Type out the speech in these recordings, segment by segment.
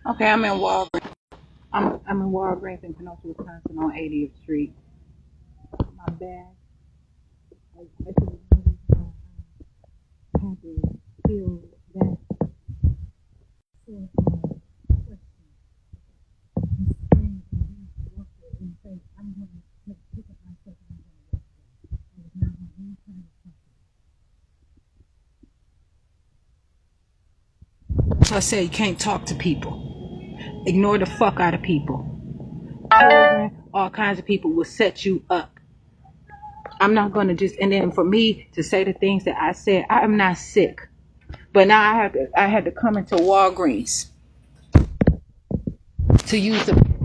Okay, I'm in Walgreens. I'm in Walgreens in Kenosha, Wisconsin on 80th Street. My bag. I had to feel that sort of question. And walk and say, I'm going to pick up my stuff and I'm going to walk away. I was not on any kind of talk. So I said you can't talk to people. Ignore the fuck out of people. Children, all kinds of people will set you up. I'm not going to just, and then for me to say the things that I said, I am not sick. But now I had to come into Walgreens to use the.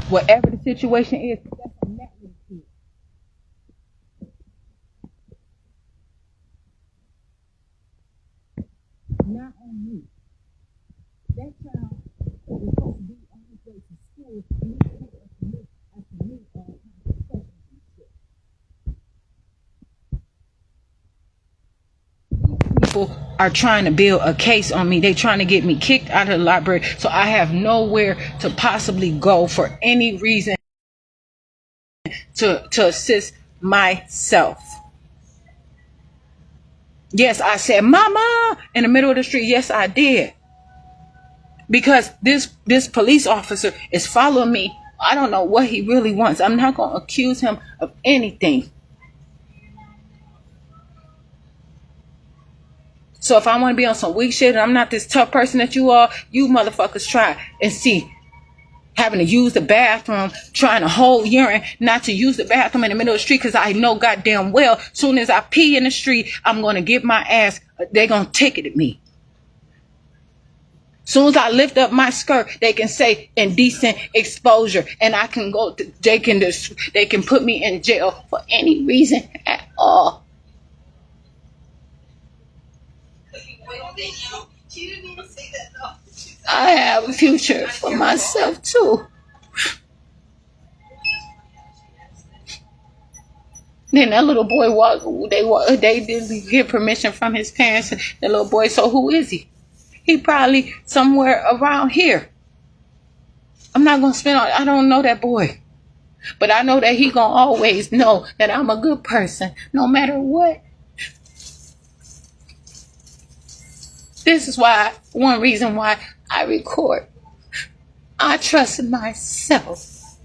Whatever the situation is, that's a network kid. Not on me. That child was supposed to be on his way to school, and he picked up to me after me all kinds of questions and shit. People are trying to build a case on me. They're trying to get me kicked out of the library, so I have nowhere to possibly go for any reason to assist myself. Yes, I said, "Mama," in the middle of the street. Yes, I did. Because this police officer is following me. I don't know what he really wants. I'm not going to accuse him of anything. So if I want to be on some weak shit and I'm not this tough person that you are, you motherfuckers try and see. Having to use the bathroom, trying to hold urine, not to use the bathroom in the middle of the street because I know goddamn well soon as I pee in the street, I'm going to get my ass, they're going to ticket at me. Soon as I lift up my skirt, they can say indecent exposure, and I can go. They can put me in jail for any reason at all. I have a future for myself too. Then that little boy They didn't get permission from his parents. The little boy. So who is he? He probably somewhere around here. I'm not gonna spend. I don't know that boy. But I know that he gonna always know that I'm a good person, no matter what. This is why, one reason why I record. I trust myself.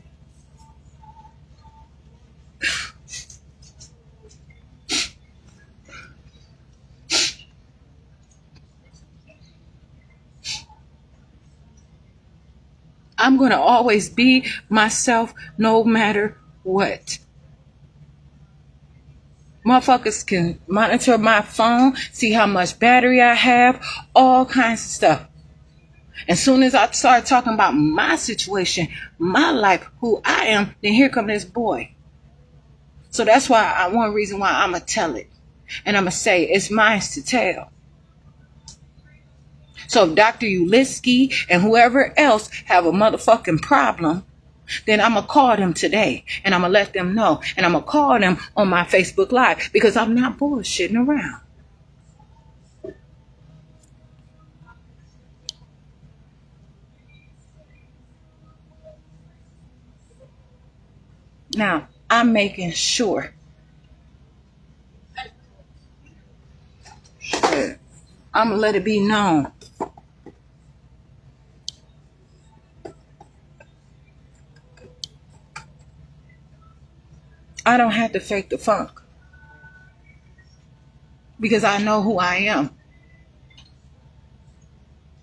I'm gonna always be myself, no matter what. Motherfuckers can monitor my phone, see how much battery I have, all kinds of stuff. As soon as I start talking about my situation, my life, who I am, then here comes this boy. So that's why one reason why I'm going to tell it. And I'm going to say it's mine to tell. So if Dr. Uliski and whoever else have a motherfucking problem, then I'm going to call them today and I'm going to let them know. And I'm going to call them on my Facebook Live because I'm not bullshitting around. Now, I'm making sure. I'm going to let it be known. I don't have to fake the funk. Because I know who I am.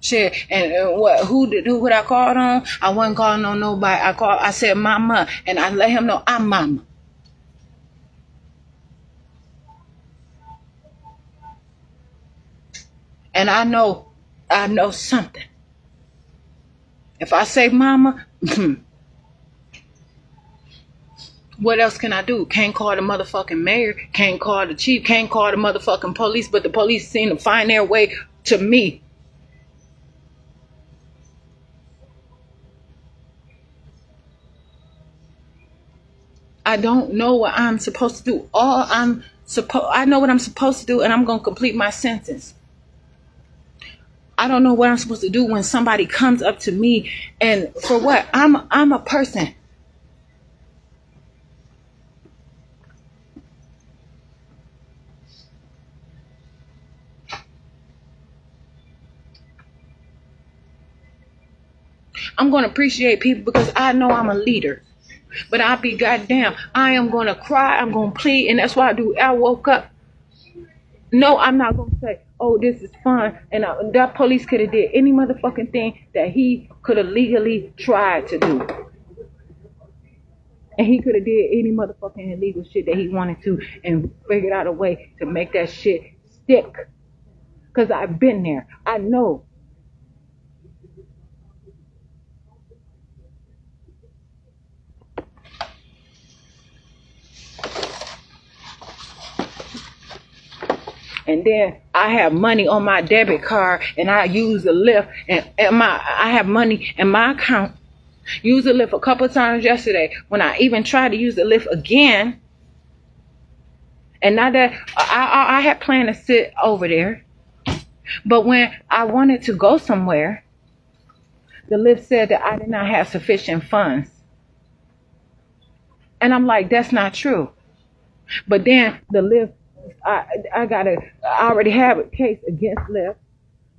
Shit, and who would I call on? I wasn't calling on nobody. I said mama, and I let him know I'm mama. And I know something. If I say mama, What else can I do? Can't call the motherfucking mayor, can't call the chief, can't call the motherfucking police, but the police seem to find their way to me. I don't know what I'm supposed to do. I know what I'm supposed to do, and I'm gonna complete my sentence. I don't know what I'm supposed to do when somebody comes up to me, and for what? I'm a person. I'm gonna appreciate people because I know I'm a leader. But I'll be goddamn. I am gonna cry. I'm gonna plead, and that's what I do. I woke up. No, I'm not gonna say, "Oh, this is fun." And that police could have did any motherfucking thing that he could have legally tried to do, and he could have did any motherfucking illegal shit that he wanted to, and figured out a way to make that shit stick. Cause I've been there. I know. And then I have money on my debit card, and I use the Lyft, and I have money in my account. Use the Lyft a couple times yesterday when I even tried to use the Lyft again. And now that I had planned to sit over there, but when I wanted to go somewhere, the Lyft said that I did not have sufficient funds. And I'm like, that's not true. But then the Lyft, I already have a case against Lyft,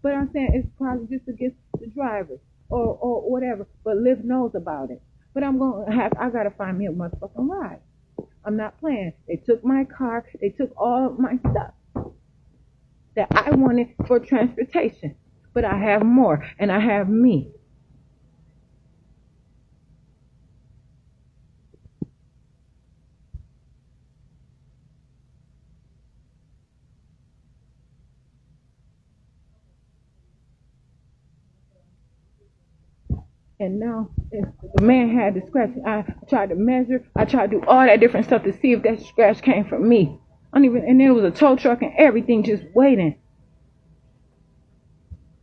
but I'm saying it's probably just against the driver or whatever. But Lyft knows about it. But I gotta find me a motherfucking ride. I'm not playing. They took my car. They took all of my stuff that I wanted for transportation. But I have more, and I have me. And now the man had the scratch. I tried to measure. I tried to do all that different stuff to see if that scratch came from me. And then it was a tow truck and everything just waiting.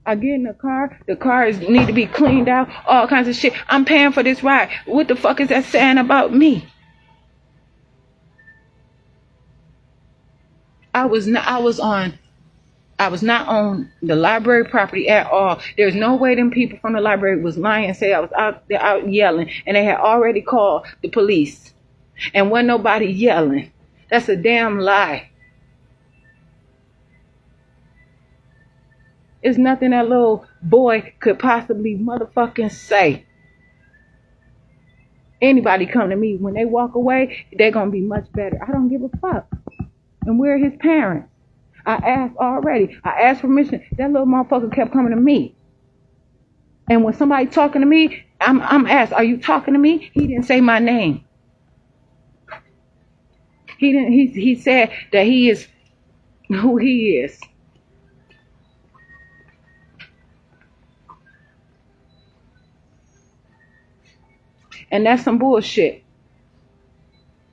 I get in the car. The cars need to be cleaned out. All kinds of shit. I'm paying for this ride. What the fuck is that saying about me? I was not on the library property at all. There's no way them people from the library was lying and say I was out there out yelling, and they had already called the police and wasn't nobody yelling. That's a damn lie. It's nothing that little boy could possibly motherfucking say. Anybody come to me, when they walk away, they're gonna be much better. I don't give a fuck. And we're his parents. I asked already. I asked permission. That little motherfucker kept coming to me. And when somebody talking to me, I'm asked, "Are you talking to me?" He didn't say my name. He didn't. He said that he is who he is. And that's some bullshit.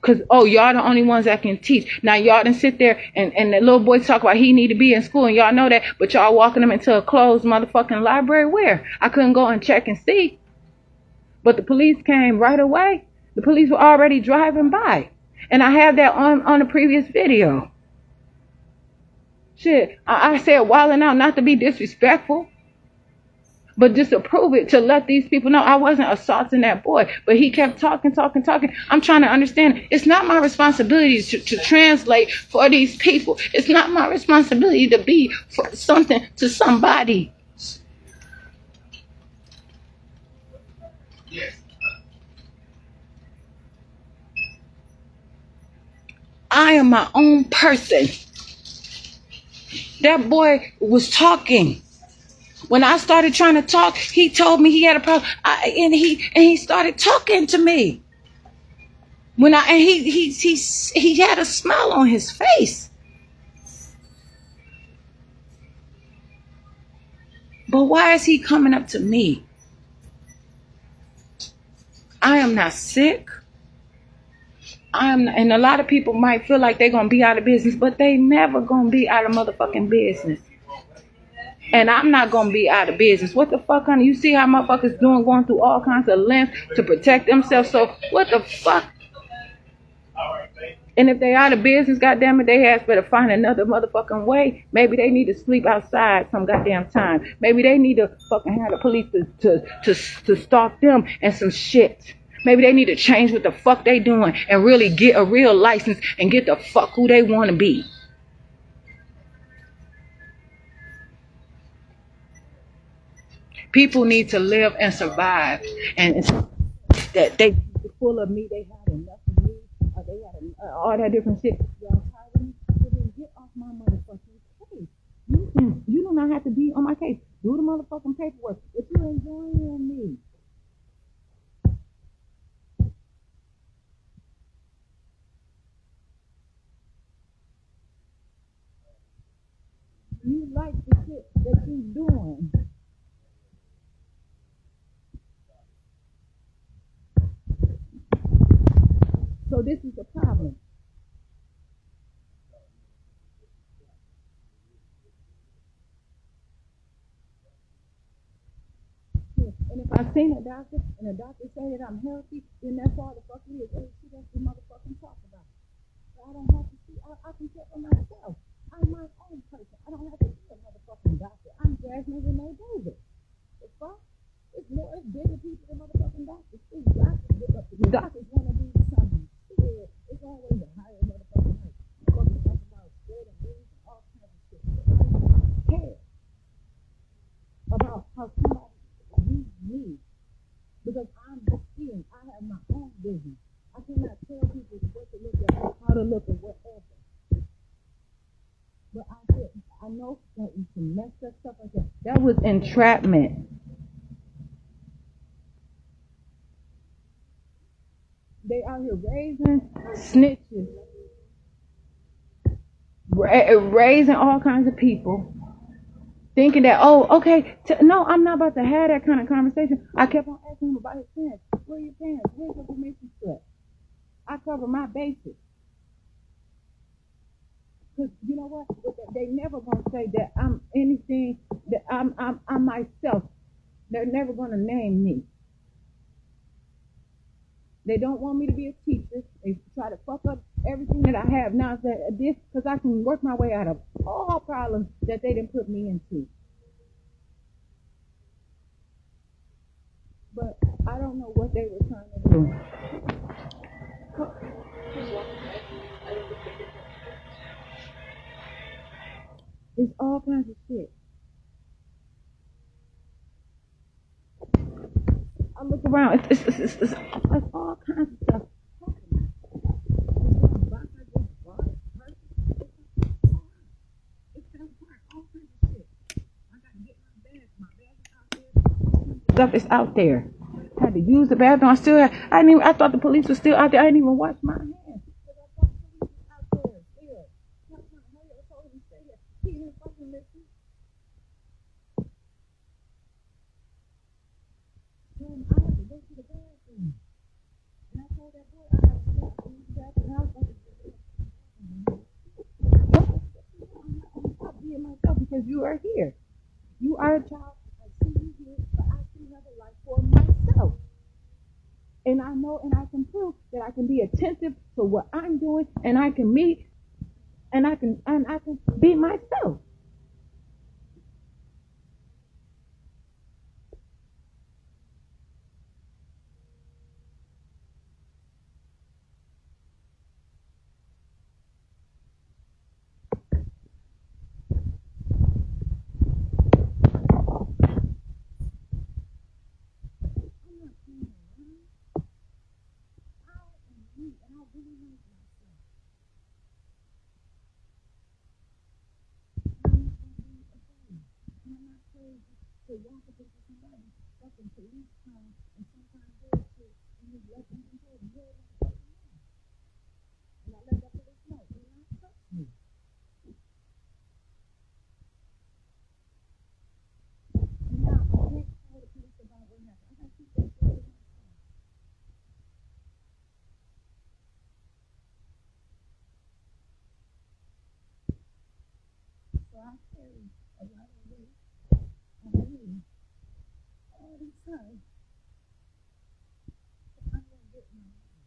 Cause y'all the only ones that can teach. Now y'all done sit there and the little boy talk about he need to be in school, and y'all know that, but y'all walking him into a closed motherfucking library where I couldn't go and check and see. But the police came right away. The police were already driving by. And I have that on the previous video. Shit, I said wilding out, not to be disrespectful, but just to prove it, to let these people know I wasn't assaulting that boy. But he kept talking. I'm trying to understand. It's not my responsibility to translate for these people. It's not my responsibility to be for something to somebody. Yes. I am my own person. That boy was talking. When I started trying to talk, he told me he had a problem, and he started talking to me. He had a smile on his face. But why is he coming up to me? I am not sick. And a lot of people might feel like they're gonna be out of business, but they never gonna be out of motherfucking business. And I'm not gonna be out of business. What the fuck, honey? You see how motherfuckers going through all kinds of lengths to protect themselves. So what the fuck? And if they out of business, goddamn it, they ass better find another motherfucking way. Maybe they need to sleep outside some goddamn time. Maybe they need to fucking have the police to stalk them and some shit. Maybe they need to change what the fuck they doing and really get a real license and get the fuck who they want to be. People need to live and survive, and that they full of me, they had enough of me, or they had all that different shit. Y'all tired of me? So then get off my motherfucking case. You do not have to be on my case. Do the motherfucking paperwork, but you enjoying me. You like the shit that you doing. So this is the problem. And if I seen a doctor and the doctor say that I'm healthy, then that's all the fuck it is. Every shit that's the motherfucking talk about. So I don't have to see. I can care for myself. I'm my own person. I don't have to see a motherfucking doctor. I'm Jasmine Renee David. The fuck? It's bigger people than motherfucking doctors. Doctors want to do something. Yeah, it's always a higher motherfucking height. Fucking talk about spread and news and all kinds of shit. But I don't care about how somebody views me because I'm seeing. I have my own vision. I cannot tell people what to look at, how to look, or whatever. But I know that you can mess that stuff like that. That was entrapment. They out here raising snitches, raising all kinds of people, thinking that, oh, okay, no, I'm not about to have that kind of conversation. I kept on asking him about his parents. Where are your parents? Where's your permission slip? I cover my bases. Because you know what? They never gonna say that I'm anything, that I'm myself. They're never gonna name me. They don't want me to be a teacher. They try to fuck up everything that I have now. This because I can work my way out of all problems that they didn't put me into. But I don't know what they were trying to do. It's all kinds of shit. I look around. It's all kinds of stuff. Stuff is out there. I had to use the bathroom. I thought the police was still out there. I didn't even wash my hands. Because you are here. You are a child. I see you here, but I still have a life for myself. And I know and I can prove that I can be attentive to what I'm doing and I can meet and I can be myself. To walk up to somebody, fucking police come and sometimes they'll shit and just let them control the whole. And I let that police know, do not touch me. Now, I can't call the police about what happened. I got to keep that shit to myself. I carry a lot of weight on me all the time. So I'm gonna get my money,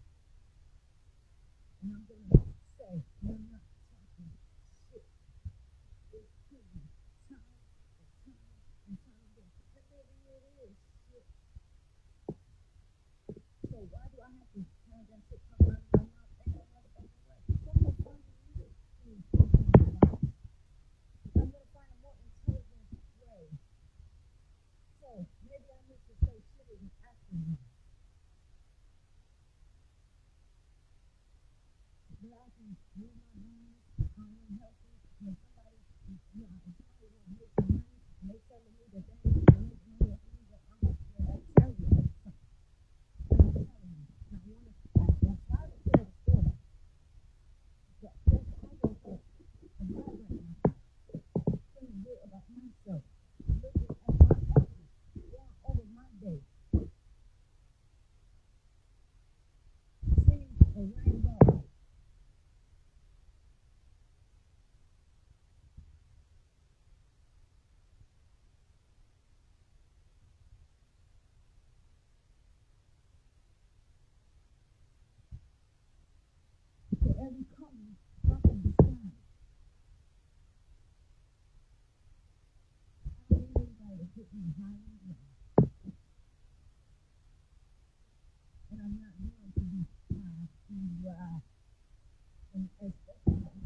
and I'm gonna say, you're not talking shit. It's proven time and time and time again. And maybe it is shit. So why do I have to have that shit come out of my mouth every motherfucking way? I'm gonna find a new I'm gonna find a more intelligent way. So maybe I need to say shit is an acronym. But I can move my hands, I'm unhealthy, and somebody, if somebody won't make some money, and they telling me that they ain't gonna make money off me, then I'm gonna tell you every time. And I'm telling you. And I wanna, I'm sorry to tell the story, but that's how I wake up and vibrate myself, feeling good about myself, looking at my efforts, going over my day, seeing a rainbow. So every color from the sky. I don't need anybody to put me high and low. And I'm not going to be high and dry. And especially I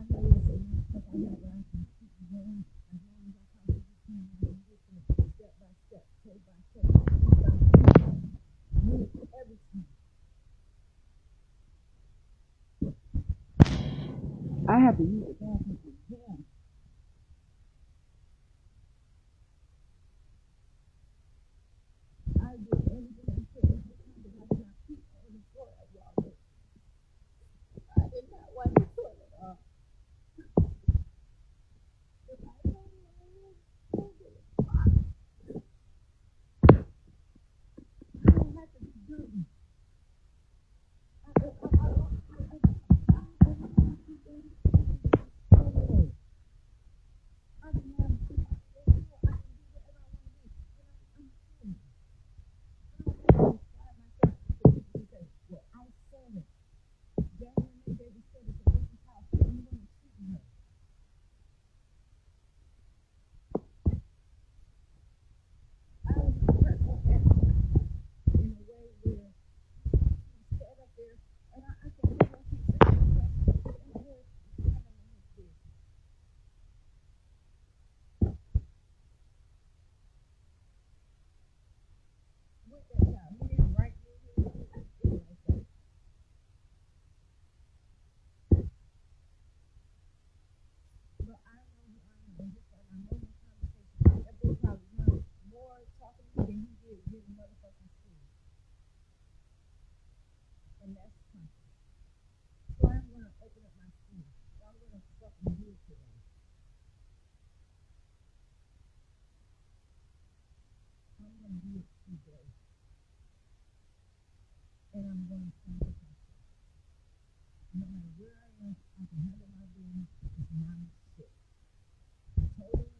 know it's enough because I know where I can keep going as long as I possibly can. I can get there step by step, day by day, piece by piece. Move every time. I have to use the bathroom again. I do anything I can because I cannot keep on the floor at y'all. I did not want to put it up. If I don't know, I'll get it. I don't have to be dirty. I don't have to be dirty. Oh, I can have I can do whatever I want to do. And I'm I don't have to describe myself to people because, well, I said it. Jasmine Renee said it, so this is how I'm going to treat her. I was a hurtful everything in a way where she sat up there, and I can hear her keep saying that. And here, I don't know what's this. With that child, he didn't write me, he didn't like that. But I know who I am, and just like I know my conversation, that boy probably learned more talking to me than he did getting motherfucking school. And that's something. So I'm going to open up my school. So I'm going to fucking do it today. I'm going to do it today. And I'm going to thank myself. No matter where I am, I can handle my business. It's my shit. Totally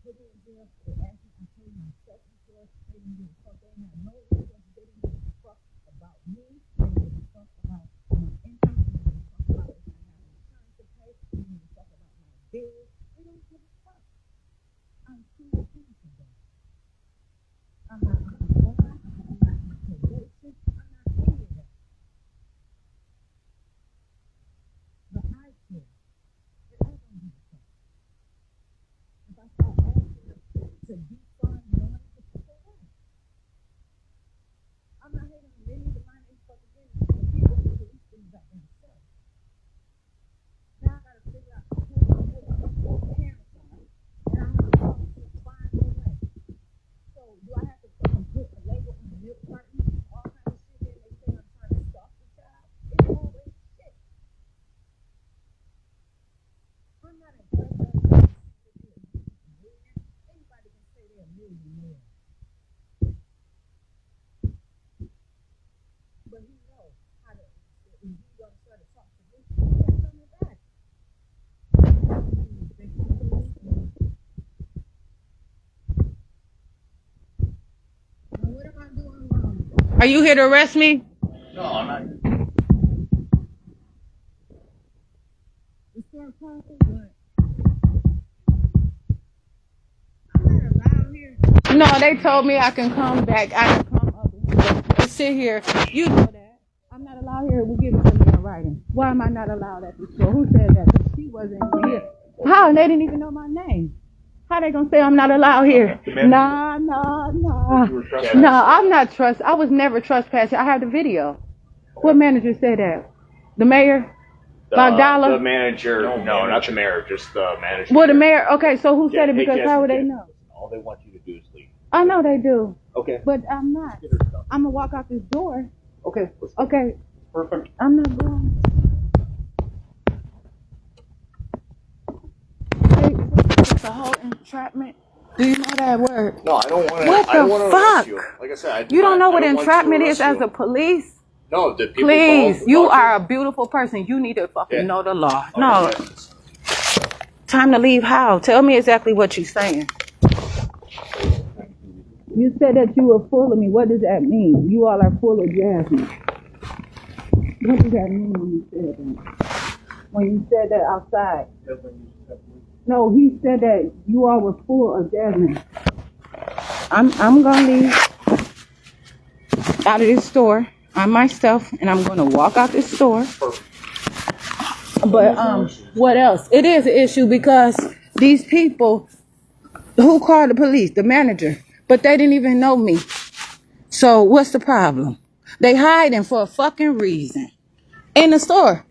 put it in jail. They asked me, I told myself before, they didn't give a fuck. They didn't have no resources. They didn't give a fuck about me. They didn't give a fuck about my income. They didn't give a fuck about if I have insurance to pay. They didn't give a fuck about my bills. They don't give a fuck. I'm too independent for them. I'm not on the bond. I'm not on probation. I'm not any of that. But I care. And I don't give a fuck. If I start asking them to defund money, for what? I'm not hating on any of the mind they fucking business. The people who do these things by themselves. Now I gotta figure out who parents are, and I have to talk to find a way. So do I have to fucking put a label on the milk carton? All kinds of shit in. They say I'm trying to stalk the child. It's always shit. I'm not impressed by anybody can say they're a millionaire. But he knows how to, if he's gonna try to talk to me, he has something back. Are you here to arrest me? No, I'm not. No, they told me I can come back. I can come up and sit here. You know that. I'm not allowed here. We'll give it to me in writing. Why am I not allowed at the store? Who said that? Because she wasn't here. How? And they didn't even know my name. How they gonna say I'm not allowed here? Nah. No, I'm not I was never trespassing. I have the video. What manager said that? The mayor? Magdala? The manager. No, not the mayor. Just the manager. Well, the mayor. Okay, so who said it? Because how would they know? All they want you to do is leave. I know they do. Okay. But I'm not. I'm gonna walk out this door. Okay. Okay. Perfect. I'm not going. It's a whole entrapment. Do you know that word? No, I don't want to. What the fuck? You. Like I said, you don't know what entrapment is as a police? No, the people. Please, you are a beautiful person. You need to fucking know the law. Okay. No. Time to leave how? Tell me exactly what you're saying. You said that you were full of me. What does that mean? You all are full of Jasmine. What does that mean when you said that? When you said that outside? No, he said that you all were full of Jasmine. I'm gonna leave out of this store on myself, and I'm gonna walk out this store. But what else? It is an issue because these people who called the police, the manager, but they didn't even know me. So what's the problem? They hiding for a fucking reason in the store.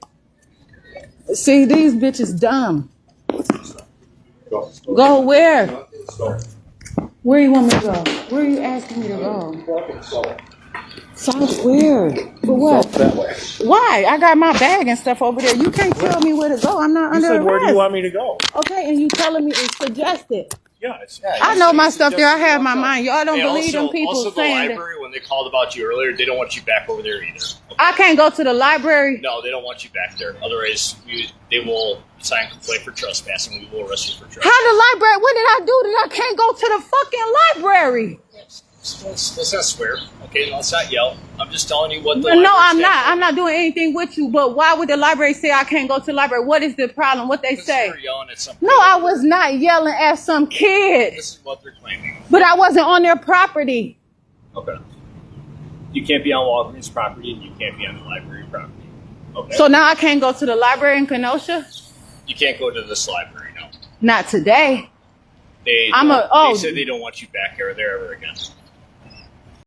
See, these bitches dumb. Go where? Where you want me to go? Where are you asking me to go? South where? For what? That way. Why? I got my bag and stuff over there. You can't tell me where to go. I'm not under arrest. Where do you want me to go? Okay, and you telling me it's suggested. Yeah, I know my stuff there. I have my mind. Y'all don't believe them people also saying the library, when they called about you earlier, they don't want you back over there either. Okay? I can't go to the library. No, they don't want you back there. Otherwise, they will sign a complaint for trespassing. We will arrest you for trespassing. How the library? What did I do that I can't go to the fucking library? Let's not swear. Okay, let's not yell. I'm just telling you what the No, I'm not. I'm not doing anything with you. But why would the library say I can't go to the library? What is the problem? What they say? You're yelling at some No, I was not yelling at some kid. This is what they're claiming. But I wasn't on their property. Okay. You can't be on Walgreens property, and you can't be on the library property. Okay. So now I can't go to the library in Kenosha? You can't go to this library, no. Not today. They said they don't want you back there ever again.